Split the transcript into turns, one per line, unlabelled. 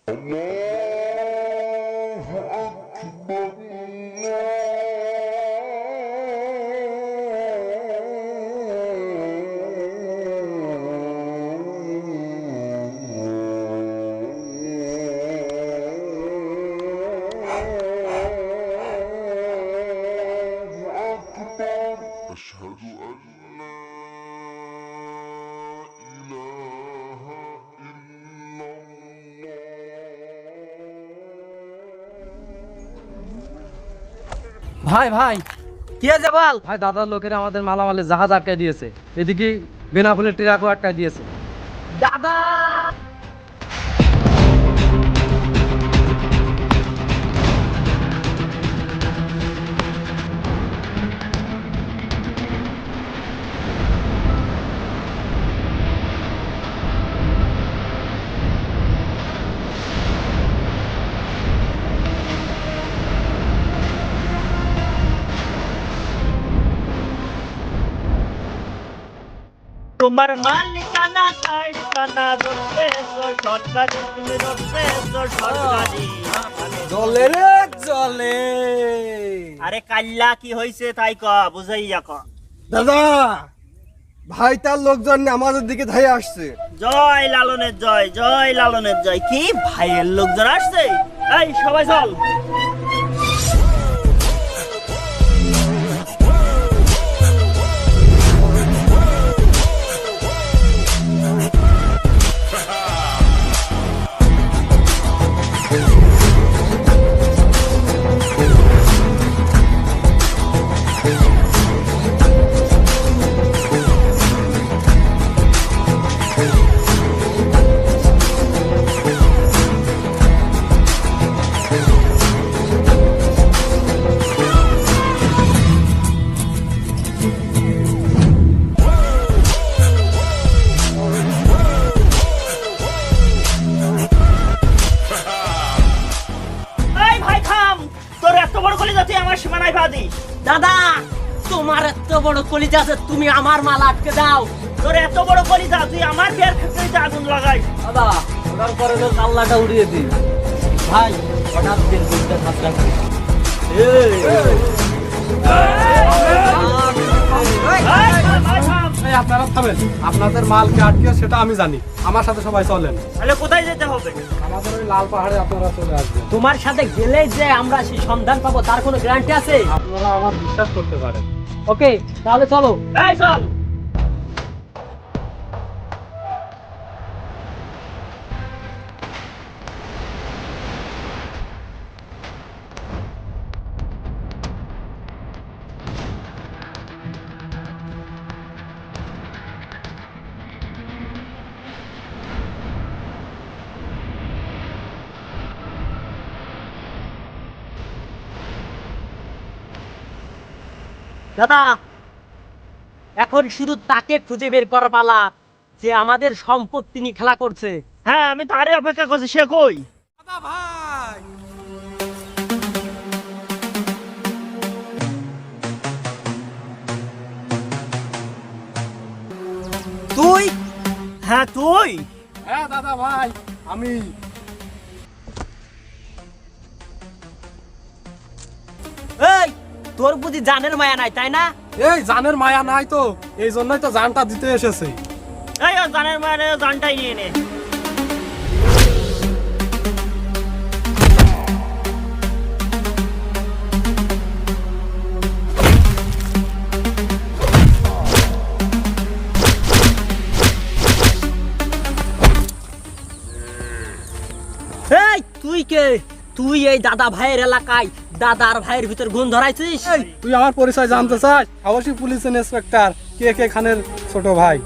أشهد أن لا إله إلا الله।
ভাই ভাই
কি আছে বল?
ভাই দাদার লোকেরা আমাদের মালামালে জাহাজ আটকাই দিয়েছে, এদিকে বেনাফুলের ট্রাকও আটকাই দিয়েছে।
দাদা
তোমার মালিকানা কারখানা ধরতে সরকারি তুমি ধরতে সরকারি
জলে রে জলে।
আরে কাল্লা কি হইছে তাই ক বুঝাইয়া ক।
দাদা ভাই তার লোকজন আমাদের দিকে ধাই আসছে।
জয় লালনের জয়, জয় লালনের জয়। কি ভাইয়ের লোকজন আসছে? এই সবাই চল।
দাদা তোমার এত বড় কলিজা আছে, তুমি আমার মাল আটকে দাও।
তোর এত বড় কলিজা, তুই আমার বিয়ার ক্ষেত্রে আগুন লাগাই।
দাদা ওটার পরে কাল্লাটা উড়িয়ে দিই। ভাই হঠাৎ দিন দুইটা সাতটা করে আপনারা থামেন, আপনাদের মালকে আটকে সেটা আমি জানি। আমার সাথে সবাই চলেন।
তাহলে কোথায় যেতে হবে?
আমাদের ওই লাল পাহাড়ে আপনারা চলে আসবেন।
তোমার সাথে গেলে যে আমরা সেই সন্ধান পাবো তার কোনো গ্যারান্টি আছে?
আপনারা আমার বিশ্বাস করতে পারেন। ওকে তাহলে চলো।
এই চল।
দাদা এখন শুধু তাকে খুঁজে বের করার পালা যে আমাদের সম্পত্তি নিয়ে খেলা করছে।
হ্যাঁ আমি তারে অপেক্ষা করছি, সে কই?
ভাই
তুই?
হ্যাঁ তুই?
হ্যাঁ দাদা ভাই আমি।
এই তোর বুঝি জানের মায়া নাই তাই না?
এই জানের মায়া নাই তো, এই জন্যই তো জানটা দিতে এসেছে।
এই ও জানের মানে জানটাই নিয়ে নে।
এই তুই কে? তুই এই দাদা ভাইয়ের এলাকায় দাদার ভাইয়ের ভিতর গুণ ধরাইছিস?
তুই আমার পরিচয় জানতে চাস? অবশ্যই পুলিশ ইন্সপেক্টর কে কে খানের ছোট ভাই।